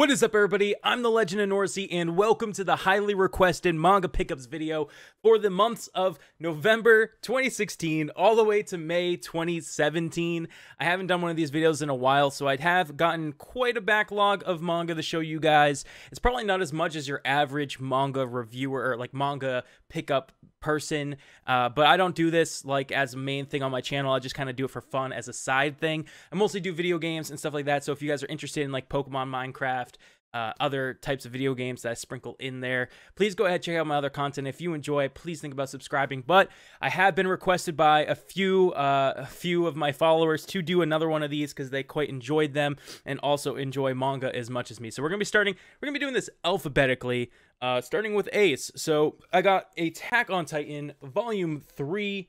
What is up, everybody? I'm the Legend of Norsey, and welcome to the highly requested manga pickups video for the months of November 2016 all the way to May 2017. I haven't done one of these videos in a while, so I'd have gotten quite a backlog of manga to show you guys. It's probably not as much as your average manga reviewer or like manga pickup person, but I don't do this like as a main thing on my channel. I just kind of do it for fun as a side thing. I mostly do video games and stuff like that, so if you guys are interested in like Pokemon, Minecraft, other types of video games that I sprinkle in there, please go ahead, check out my other content. If you enjoy, please think about subscribing. But I have been requested by a few of my followers to do another one of these because they quite enjoyed them and also enjoy manga as much as me. So we're gonna be doing this alphabetically, starting with Ace. So I got Attack on Titan Volume 3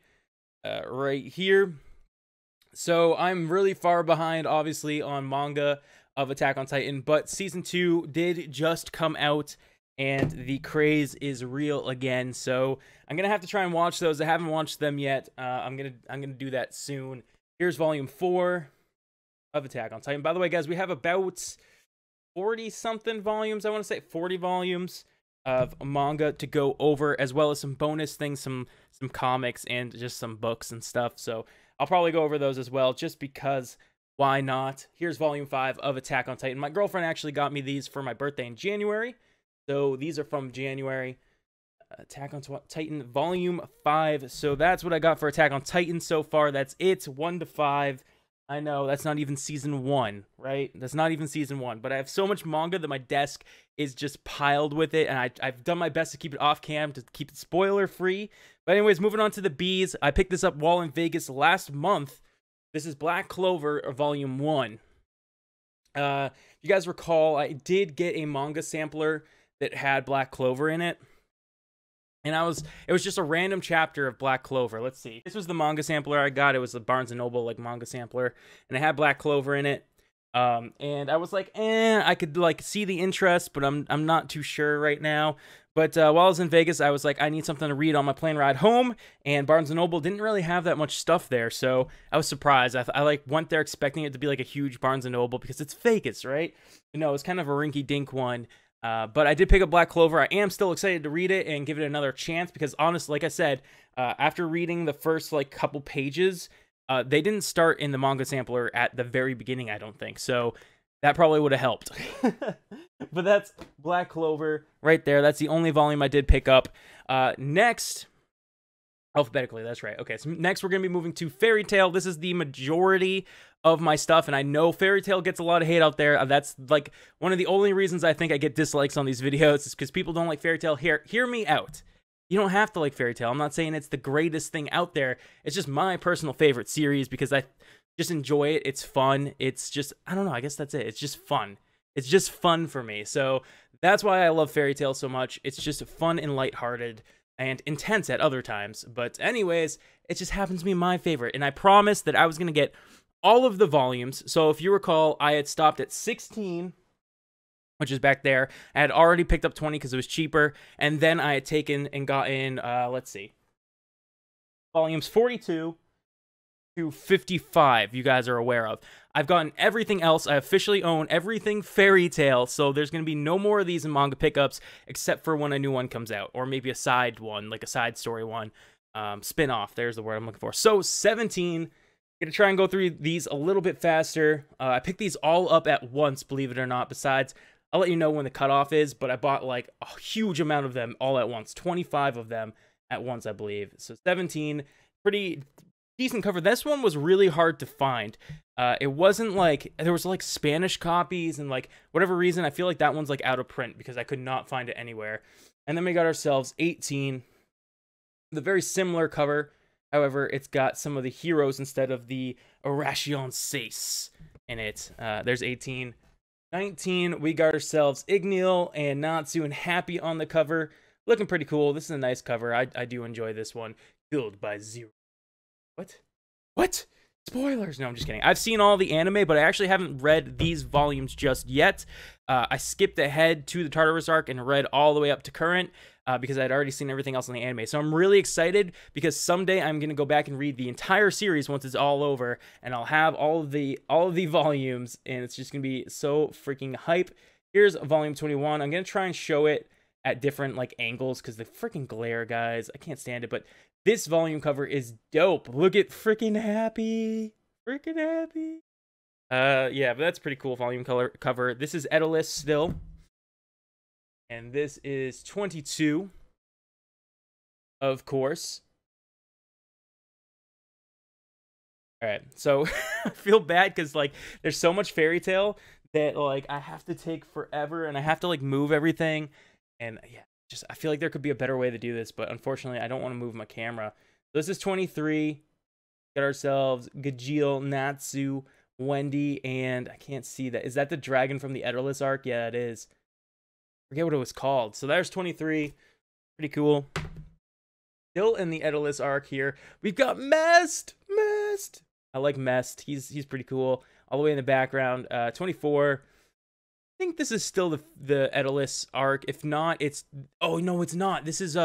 right here. So I'm really far behind, obviously, on manga of Attack on Titan, but Season 2 did just come out, and the craze is real again. So I'm gonna have to try and watch those. I haven't watched them yet. I'm gonna do that soon. Here's Volume 4 of Attack on Titan. By the way, guys, we have about 40-something volumes. I want to say 40 volumes of manga to go over, as well as some bonus things, some comics, and just some books and stuff. So I'll probably go over those as well, just because why not? Here's Volume 5 of Attack on Titan. My girlfriend actually got me these for my birthday in January, so these are from January. Attack on Titan Volume 5. So that's what I got for Attack on Titan so far. That's it, 1 to 5. I know, that's not even Season 1, right? That's not even Season 1, but I have so much manga that my desk is just piled with it, and I've done my best to keep it off cam, to keep it spoiler-free. But anyways, moving on to the B's. I picked this up while in Vegas last month. This is Black Clover, Volume 1. If you guys recall, I did get a manga sampler that had Black Clover in it. And it was just a random chapter of Black Clover. Let's see. This was the manga sampler I got. It was the Barnes & Noble like manga sampler, and it had Black Clover in it. And I was like, I could like see the interest, but I'm not too sure right now. But while I was in Vegas, I was like, I need something to read on my plane ride home, and Barnes & Noble didn't really have that much stuff there, so I was surprised. I like went there expecting it to be like a huge Barnes & Noble because it's Vegas, right? You know, it's kind of a rinky-dink one. But I did pick up Black Clover. I am still excited to read it and give it another chance because, honestly, like I said, after reading the first like couple pages, they didn't start in the manga sampler at the very beginning, I don't think. So that probably would have helped. But that's Black Clover right there. That's the only volume I did pick up. Next, alphabetically, that's right. Okay, so next we're going to be moving to Fairy Tail. This is the majority of my stuff, and I know Fairy Tail gets a lot of hate out there. That's like one of the only reasons I think I get dislikes on these videos is because people don't like Fairy Tail. Hear me out. You don't have to like Fairy Tail. I'm not saying it's the greatest thing out there. It's just my personal favorite series because I just enjoy it. It's fun. It's just, I don't know, I guess that's it. It's just fun. It's just fun for me. So that's why I love Fairy Tail so much. It's just fun and lighthearted and intense at other times. But anyways, it just happens to be my favorite. And I promised that I was going to get all of the volumes. So if you recall, I had stopped at 16, which is back there. I had already picked up 20 because it was cheaper. And then I had taken and gotten, let's see, volumes 42 to 55, you guys are aware of. I've gotten everything else. I officially own everything Fairy Tail, so there's going to be no more of these in manga pickups except for when a new one comes out, or maybe a side one, like a side story one, spin-off. There's the word I'm looking for. So 17, gonna try and go through these a little bit faster. I picked these all up at once, believe it or not. Besides, I'll let you know when the cutoff is, but I bought like a huge amount of them all at once, 25 of them at once, I believe. So 17, pretty decent cover. This one was really hard to find. It wasn't like there was like Spanish copies and like whatever reason I feel like that one's like out of print because I could not find it anywhere. And then we got ourselves 18, the very similar cover. However, it's got some of the heroes instead of the Oration 6 in it. There's 18. 19, we got ourselves Ignil and Natsu and Happy on the cover. Looking pretty cool. This is a nice cover. I do enjoy this one. Killed by Zero. What? Spoilers! No, I'm just kidding. I've seen all the anime, but I actually haven't read these volumes just yet. I skipped ahead to the Tartarus arc and read all the way up to current because I'd already seen everything else in the anime. So I'm really excited because someday I'm going to go back and read the entire series once it's all over, and I'll have all of the volumes, and it's just going to be so freaking hype. Here's volume 21. I'm going to try and show it at different like angles because the freaking glare, guys. I can't stand it, but this volume cover is dope. Look at freaking Happy. Freaking Happy. Yeah, but that's pretty cool volume cover. This is Edalus still. And this is 22, of course. All right, so I feel bad because like there's so much Fairy Tail that like I have to take forever and I have to like move everything, and yeah, just I feel like there could be a better way to do this, but unfortunately I don't want to move my camera. So this is 23. Got ourselves Gajeel, Natsu, Wendy, and I can't see that. Is that the dragon from the Edalus arc? Yeah, it is. Forget what it was called. So there's 23. Pretty cool. Still in the Edalus arc here. We've got Mest. I like Mest. He's pretty cool. All the way in the background. 24. I think this is still the Edalus arc. If not, it's oh no, it's not. This is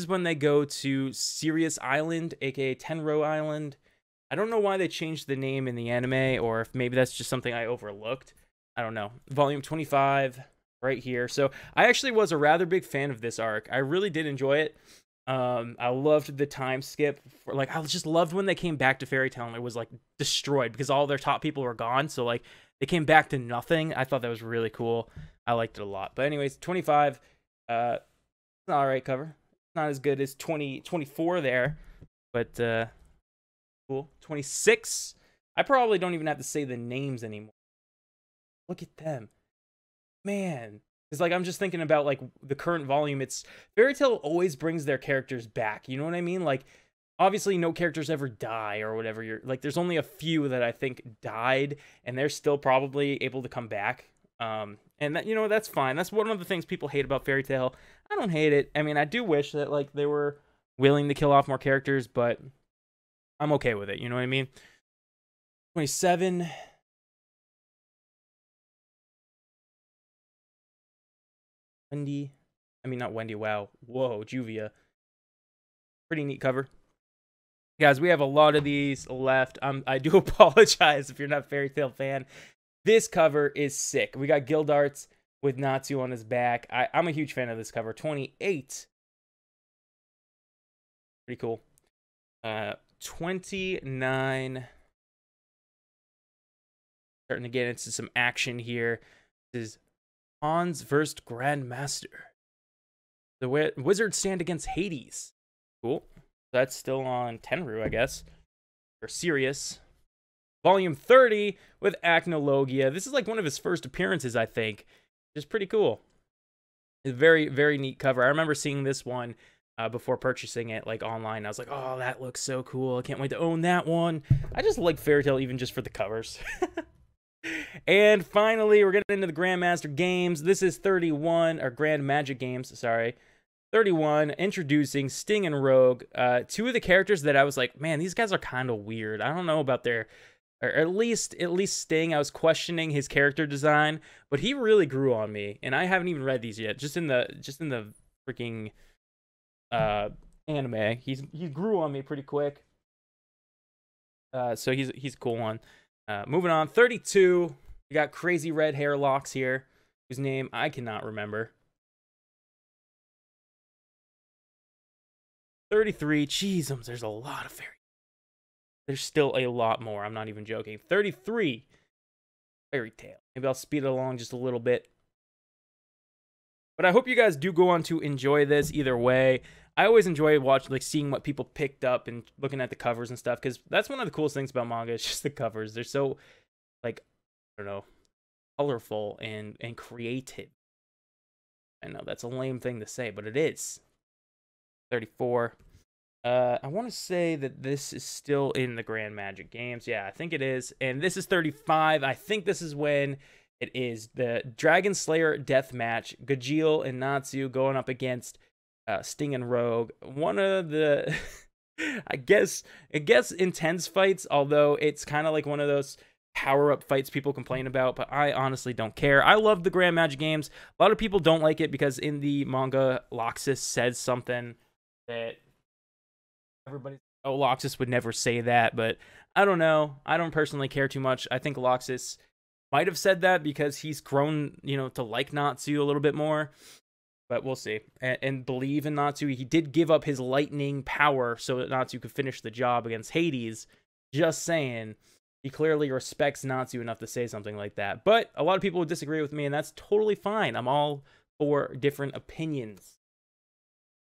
when they go to Sirius Island, aka Tenro Island. I don't know why they changed the name in the anime, or if maybe that's just something I overlooked. I don't know. Volume 25 right here. So I actually was a rather big fan of this arc. I really did enjoy it. I loved the time skip. I just loved when they came back to Fairy Tail and it was like destroyed because all their top people were gone. So like they came back to nothing. I thought that was really cool. I liked it a lot. But anyways, 25. It's an alright cover. Not as good as 24 there, but cool. 26. I probably don't even have to say the names anymore. Look at them, man. It's like I'm just thinking about like the current volume. It's Fairy Tail always brings their characters back. You know what I mean? Like obviously no characters ever die or whatever. You're like there's only a few that I think died, and they're still probably able to come back. And that, you know, that's fine. That's one of the things people hate about Fairy Tail. I don't hate it. I mean, I do wish that like they were willing to kill off more characters, but I'm okay with it. You know what I mean? 27. Wendy. I mean, not Wendy. Wow. Whoa, Juvia. Pretty neat cover. Guys, we have a lot of these left. I do apologize if you're not a Fairy Tail fan. This cover is sick. We got Gildarts with Natsu on his back. I'm a huge fan of this cover. 28. Pretty cool. 29. Starting to get into some action here. This is Hans versus Grandmaster. The Wizards stand against Hades. Cool. That's still on Tenru, I guess. Or Sirius. Volume 30 with Acnologia. This is like one of his first appearances, I think. Which is pretty cool. It's a very, very neat cover. I remember seeing this one before purchasing it like online. I was like, oh, that looks so cool. I can't wait to own that one. I just like Fairy Tail even just for the covers. And finally, we're getting into the Grandmaster games. This is 31, or Grand Magic games, sorry. 31, introducing Sting and Rogue. Two of the characters that I was like, man, these guys are kind of weird. I don't know about their, or at least Sting. I was questioning his character design, but he really grew on me. And I haven't even read these yet. Just in the freaking anime, he grew on me pretty quick. So he's a cool one. Moving on, 32. We got crazy red hair locks here, whose name I cannot remember. 33. Jeez, there's a lot of fairy. There's still a lot more. I'm not even joking. 33. Fairy Tail. Maybe I'll speed it along just a little bit. But I hope you guys do go on to enjoy this either way. I always enjoy seeing what people picked up and looking at the covers and stuff, because that's one of the coolest things about manga. It's just the covers. They're so, like, I don't know, colorful and creative. I know that's a lame thing to say, but it is. 34. I want to say that this is still in the Grand Magic games. Yeah, I think it is. And this is 35. I think this is when it is the Dragon Slayer death match. Gajeel and Natsu going up against Sting and Rogue. One of the, I guess intense fights, although it's kind of like one of those power-up fights people complain about, but I honestly don't care. I love the Grand Magic games. A lot of people don't like it because in the manga, Loxus says something that everybody, oh, Loxus would never say that, but I don't know. I don't personally care too much. I think Loxus might have said that because he's grown, you know, to like Natsu a little bit more. But we'll see. And believe in Natsu. He did give up his lightning power so that Natsu could finish the job against Hades. Just saying. He clearly respects Natsu enough to say something like that. But a lot of people would disagree with me, and that's totally fine. I'm all for different opinions.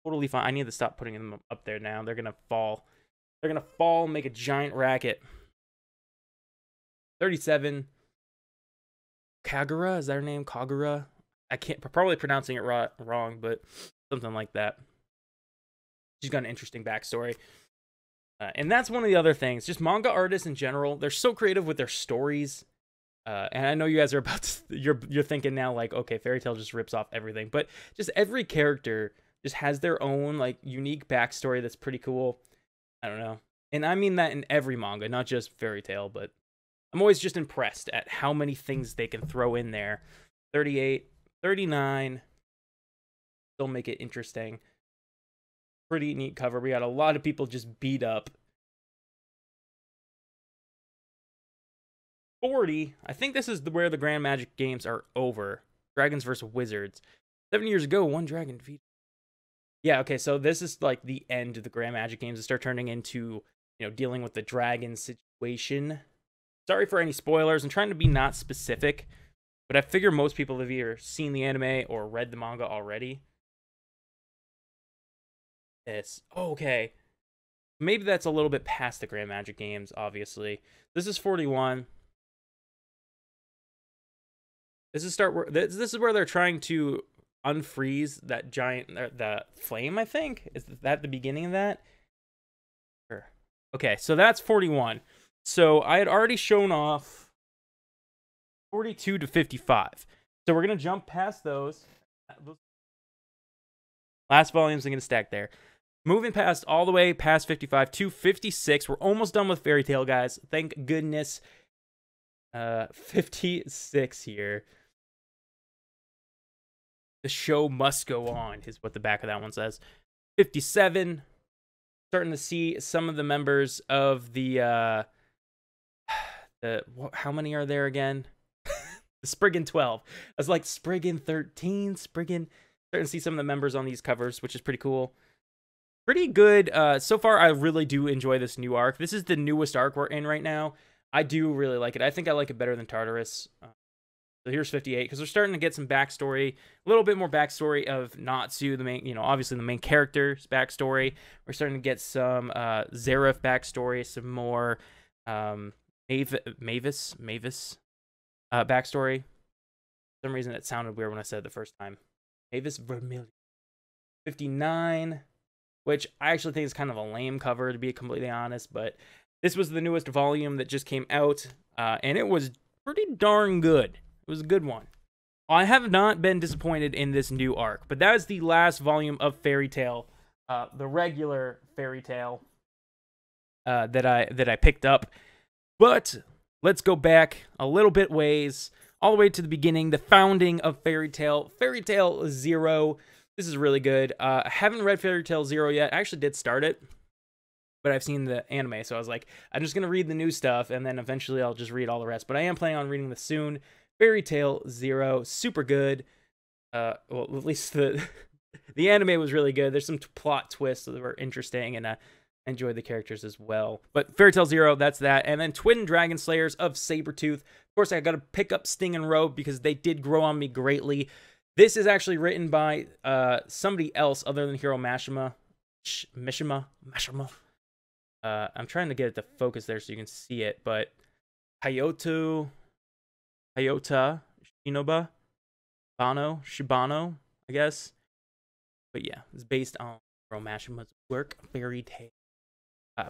Totally fine. I need to stop putting them up there now. They're going to fall. They're going to fall and make a giant racket. 37. Kagura? Is that her name? Kagura? I can't, probably pronouncing it wrong, but something like that. She's got an interesting backstory. And that's one of the other things. Just manga artists in general, they're so creative with their stories. And I know you guys are about to, you're thinking now like, okay, Fairy Tail just rips off everything. But just every character just has their own like unique backstory that's pretty cool. I don't know. And I mean that in every manga, not just Fairy Tail, but I'm always just impressed at how many things they can throw in there. 38, 39. Still make it interesting. Pretty neat cover. We got a lot of people just beat up. 40. I think this is where the Grand Magic games are over. Dragons versus Wizards. 7 years ago, one dragon defeated. Yeah, okay, so this is like the end of the Grand Magic games. They start turning into, you know, dealing with the dragon situation. Sorry for any spoilers. I'm trying to be not specific, but I figure most people have either seen the anime or read the manga already. This. Oh, okay. Maybe that's a little bit past the Grand Magic games, obviously. This is 41. This is where they're trying to unfreeze that giant the flame, I think. Is that the beginning of that? Sure. Okay, so that's 41. So I had already shown off 42 to 55. So we're going to jump past those. Last volumes are going to stack there. Moving past all the way past 55 to 56. We're almost done with Fairy Tail, guys. Thank goodness. 56 here. The show must go on, is what the back of that one says. 57. Starting to see some of the members of the how many are there again? The Spriggan 12. I was like, Spriggan 13, Spriggan. Starting to see some of the members on these covers, which is pretty cool. Pretty good. So far, I really do enjoy this new arc. This is the newest arc we're in right now. I do really like it. I think I like it better than Tartarus. So here's 58, because we're starting to get some backstory, a little bit more backstory of Natsu, the main, you know, obviously the main character's backstory. We're starting to get some Zareth backstory, some more Mavis backstory. For some reason it sounded weird when I said it the first time. Mavis Vermilion. 59, which I actually think is kind of a lame cover, to be completely honest, but this was the newest volume that just came out, and it was pretty darn good. It was a good one. I have not been disappointed in this new arc, but that is the last volume of Fairy Tail, the regular Fairy Tail that I picked up. But let's go back a little bit ways, all the way to the beginning, the founding of Fairy Tail, Fairy Tail Zero. This is really good. I haven't read Fairy Tail Zero yet. I actually did start it, but I've seen the anime, so I was like, I'm just gonna read the new stuff, and then eventually I'll just read all the rest. But I am planning on reading this soon. Fairy Tail Zero, super good. Well, at least the anime was really good. There's some plot twists that were interesting, and I enjoyed the characters as well. But Fairy Tail Zero, that's that. And then Twin Dragon Slayers of Sabretooth. Of course, I got to pick up Sting and Rogue because they did grow on me greatly. This is actually written by somebody else other than Hiro Mashima. Mashima. I'm trying to get it to focus there so you can see it, but Hayota Shinoba Shibano, I guess. But yeah, it's based on Hiro Mashima's work, Fairy Tail.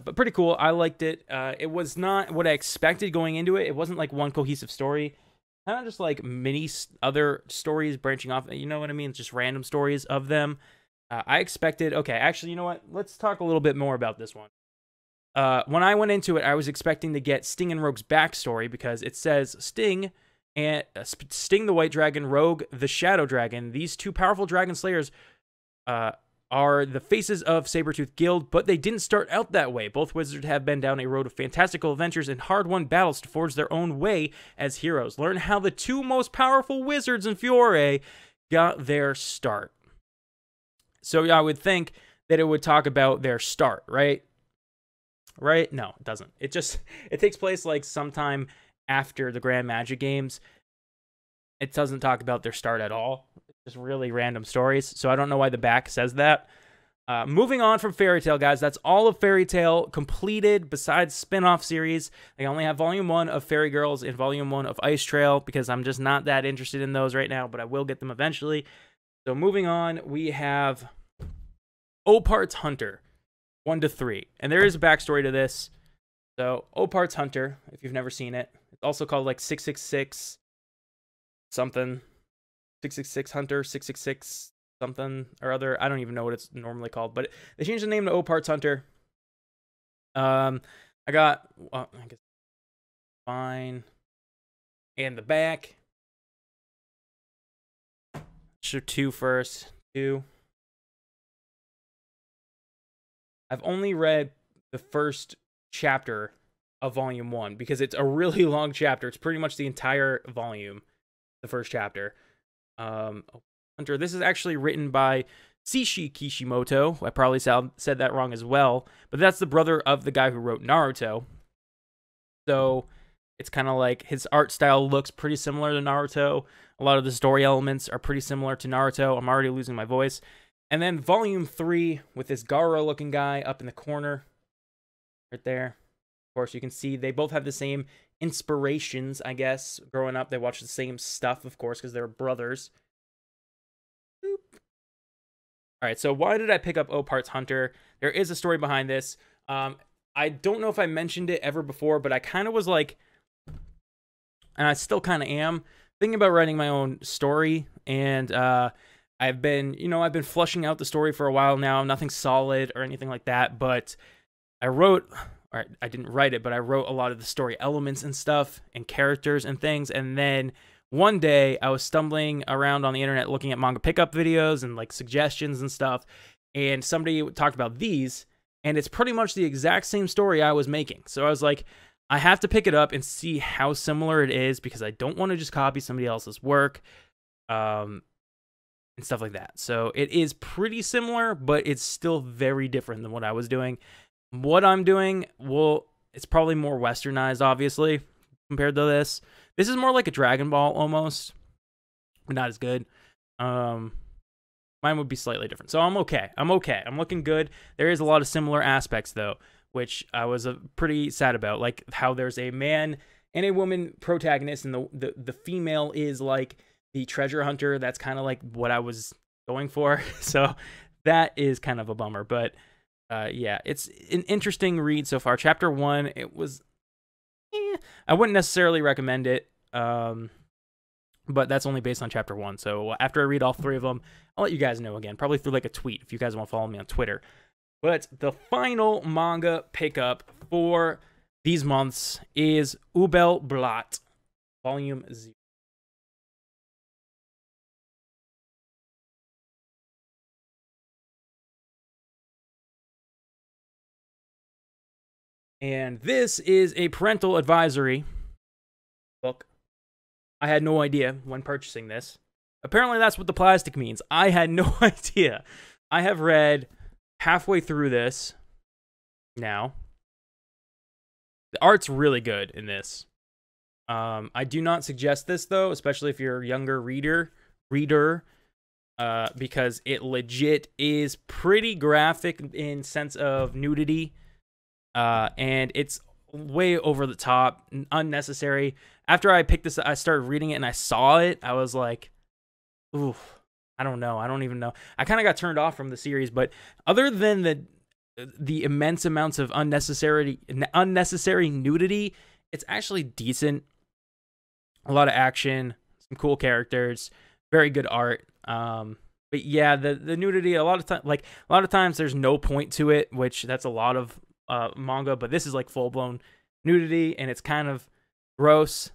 But pretty cool. I liked it. It was not what I expected going into it. It wasn't like one cohesive story. Kind of just like mini other stories branching off. You know what I mean? Just random stories of them. I expected... Okay, actually, you know what? Let's talk a little bit more about this one. When I went into it, I was expecting to get Sting and Rogue's backstory because it says Sting and Sting the White Dragon, Rogue the Shadow Dragon. These two powerful dragon slayers are the faces of Sabretooth Guild, but they didn't start out that way. Both wizards have been down a road of fantastical adventures and hard-won battles to forge their own way as heroes. Learn how the two most powerful wizards in Fiore got their start. So I would think that it would talk about their start, right? Right? No, it doesn't. It takes place like sometime after the Grand Magic Games. It doesn't talk about their start at all. Just really random stories. So I don't know why the back says that. Moving on from Fairy Tail, guys. That's all of Fairy Tail completed besides spin-off series. I only have Volume 1 of Fairy Girls and Volume 1 of Ice Trail because I'm just not that interested in those right now, but I will get them eventually. So moving on, we have Opart's Hunter 1 to 3. And there is a backstory to this. So Opart's Hunter, if you've never seen it, it's also called like 666 something. 666 Hunter, 666 something or other. I don't even know what it's normally called, but they changed the name to Opart's Hunter. I got, well, I guess, fine. And the back. So 2 first. 2. I've only read the first chapter of Volume 1 because it's a really long chapter. It's pretty much the entire volume, the first chapter. Hunter. This is actually written by Seishi Kishimoto. I probably said that wrong as well, but that's the brother of the guy who wrote Naruto. So it's kind of like his art style looks pretty similar to Naruto. A lot of the story elements are pretty similar to Naruto. I'm already losing my voice. And then Volume 3 with this Gaara-looking guy up in the corner, right there. Of course, you can see they both have the same inspirations, I guess. Growing up, they watched the same stuff, of course, because they're brothers. Boop. All right, so why did I pick up Opart's Hunter? There is a story behind this. I don't know if I mentioned it ever before, but I kind of was like, and I still kind of am, thinking about writing my own story. And I've been flushing out the story for a while now. Nothing solid or anything like that, but I didn't write it, but I wrote a lot of the story elements and stuff and characters and things. And then one day I was stumbling around on the internet looking at manga pickup videos and like suggestions and stuff. And somebody talked about these, and it's pretty much the exact same story I was making. So I was like, I have to pick it up and see how similar it is because I don't want to just copy somebody else's work. And stuff like that. So it is pretty similar, but it's still very different than what I was doing. What I'm doing, well, it's probably more westernized, obviously, compared to this. This is more like a Dragon Ball almost, but not as good. Mine would be slightly different. So I'm okay. I'm looking good. There is a lot of similar aspects, though, which I was pretty sad about, like how there's a man and a woman protagonist, and the female is like the treasure hunter. That's kind of like what I was going for. So that is kind of a bummer. But yeah, it's an interesting read so far. Chapter 1, it was, I wouldn't necessarily recommend it. But that's only based on chapter 1. So after I read all 3 of them, I'll let you guys know again, probably through like a tweet if you guys want to follow me on Twitter. But the final manga pickup for these months is Ubel Blatt, Volume 0. And this is a parental advisory book. I had no idea when purchasing this. Apparently that's what the plastic means. I had no idea. I have read halfway through this now. The art's really good in this. I do not suggest this, though, especially if you're a younger reader, because it legit is pretty graphic in sense of nudity. And it's way over the top, unnecessary. After I picked this, I started reading it and I saw it. I was like, ooh, I don't know. I don't even know. I kind of got turned off from the series, but other than the immense amounts of unnecessary nudity, it's actually decent. A lot of action, some cool characters, very good art. But yeah, the nudity, a lot of times there's no point to it, which that's a lot of manga, but this is like full-blown nudity and it's kind of gross.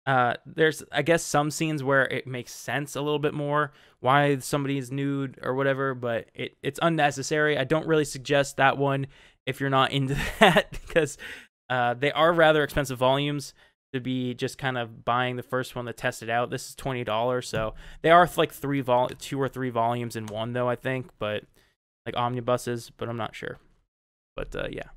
There's, I guess, some scenes where it makes sense a little bit more why somebody is nude or whatever, but it's unnecessary. I don't really suggest that one if you're not into that, because they are rather expensive volumes to be just kind of buying the first one to test it out. This is $20, so they are like 2 or 3 volumes in one, though, I think, but like omnibuses, but I'm not sure. But yeah.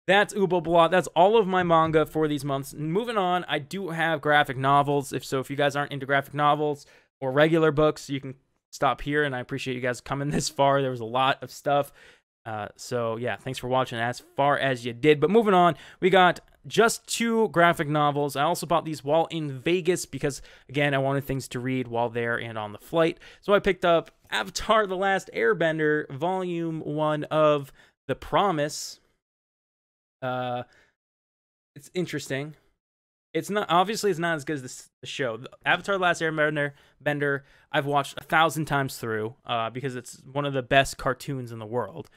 That's Ubo Blot. That's all of my manga for these months. Moving on, I do have graphic novels. If you guys aren't into graphic novels or regular books, you can stop here, and I appreciate you guys coming this far. There was a lot of stuff. So yeah, thanks for watching as far as you did. But moving on, we got just 2 graphic novels. I also bought these while in Vegas because, again, I wanted things to read while there and on the flight. So I picked up Avatar: The Last Airbender, Volume 1 of The Promise. It's interesting. It's not, obviously it's not as good as the show. Avatar: The Last Airbender, I've watched 1,000 times through, because it's one of the best cartoons in the world,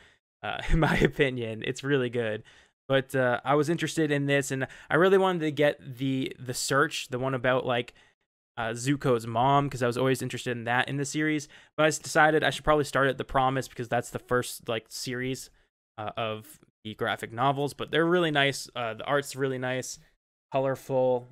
in my opinion. It's really good. But I was interested in this, and I really wanted to get the Search, the one about like Zuko's mom, because I was always interested in that in the series. But I decided I should probably start at The Promise because that's the first like series of the graphic novels. But they're really nice. The art's really nice, colorful.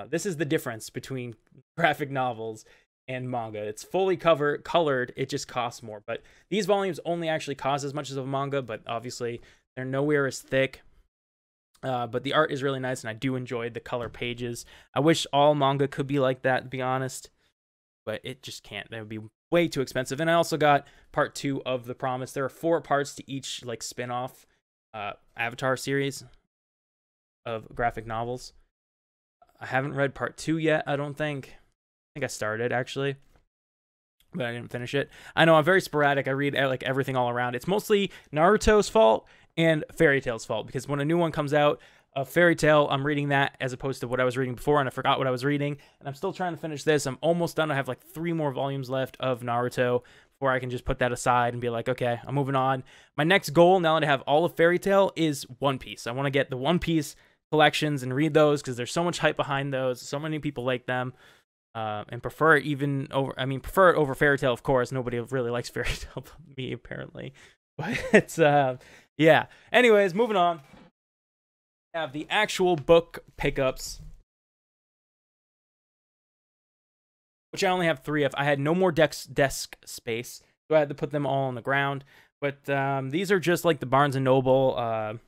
This is the difference between graphic novels and manga. It's fully colored. It just costs more. But these volumes only actually cost as much as a manga, but obviously they're nowhere as thick. But the art is really nice, and I do enjoy the color pages. I wish all manga could be like that, to be honest, but it just can't. That would be way too expensive. And I also got part 2 of The Promise. There are 4 parts to each like spin-off Avatar series of graphic novels. I haven't read part 2 yet, I don't think. I think I started, actually, but I didn't finish it. I know I'm very sporadic. I read like everything all around. It's mostly Naruto's fault and Fairy Tail's fault, because when a new one comes out, a Fairy Tail, I'm reading that as opposed to what I was reading before, and I forgot what I was reading, and I'm still trying to finish this. I'm almost done. I have like 3 more volumes left of Naruto before I can just put that aside and be like, okay, I'm moving on. My next goal, now that I have all of Fairy Tail, is One Piece. I want to get the One Piece collections and read those, because there's so much hype behind those. So many people like them, and prefer it prefer it over Fairy Tail, of course. Nobody really likes Fairy Tail but me, apparently. But it's yeah. Anyways, moving on. I have the actual book pickups, which I only have 3 of. I had no more desk space, so I had to put them all on the ground. But these are just like the Barnes & Noble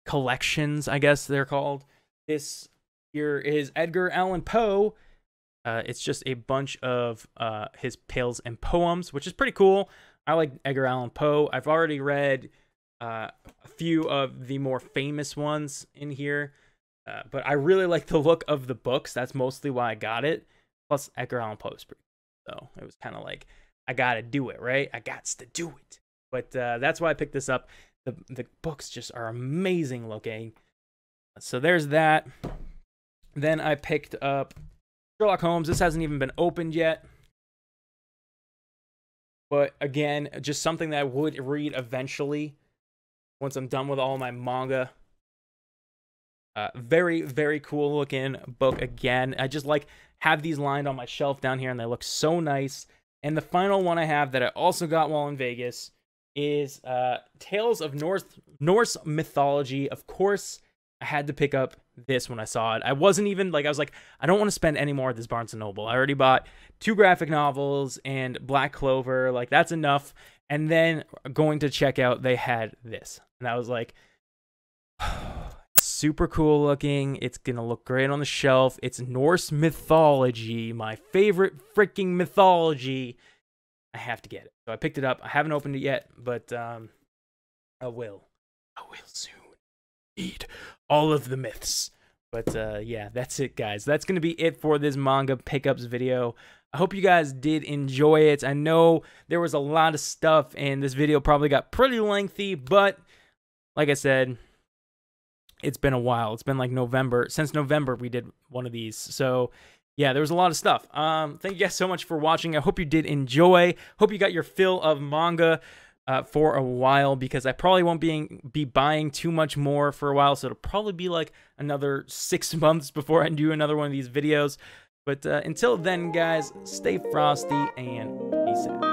collections, I guess they're called. This here is Edgar Allan Poe. It's just a bunch of his tales and poems, which is pretty cool. I like Edgar Allan Poe. I've already read a few of the more famous ones in here, but I really like the look of the books. That's mostly why I got it. Plus, Edgar Allan Poe is pretty cool, so it was kind of like, I gotta do it, right? I gots to do it. But that's why I picked this up. The books just are amazing looking. So there's that. Then I picked up Sherlock Holmes. This hasn't even been opened yet. But again, just something that I would read eventually once I'm done with all my manga. Very, very cool looking book again. I just have these lined on my shelf down here, and they look so nice. And the final one I have that I also got while in Vegas is Tales of Norse Mythology. Of course, I had to pick up this when I saw it. I wasn't even I was like, I don't want to spend any more at this Barnes & Noble. I already bought 2 graphic novels and Black Clover. Like, that's enough. And then going to check out, they had this. And I was like, super cool looking. It's going to look great on the shelf. It's Norse mythology, my favorite freaking mythology. I have to get it. So I picked it up. I haven't opened it yet, but I will. I will soon. Read all of the myths. But yeah, that's it, guys. That's going to be it for this manga pickups video. I hope you guys did enjoy it. I know there was a lot of stuff, and this video probably got pretty lengthy, but like I said, it's been a while. It's been like November. Since November, we did one of these. So yeah, there was a lot of stuff. Thank you guys so much for watching. I hope you did enjoy. Hope you got your fill of manga. for a while, because I probably won't be buying too much more for a while. So it'll probably be like another 6 months before I do another one of these videos. But until then, guys, stay frosty and peace out.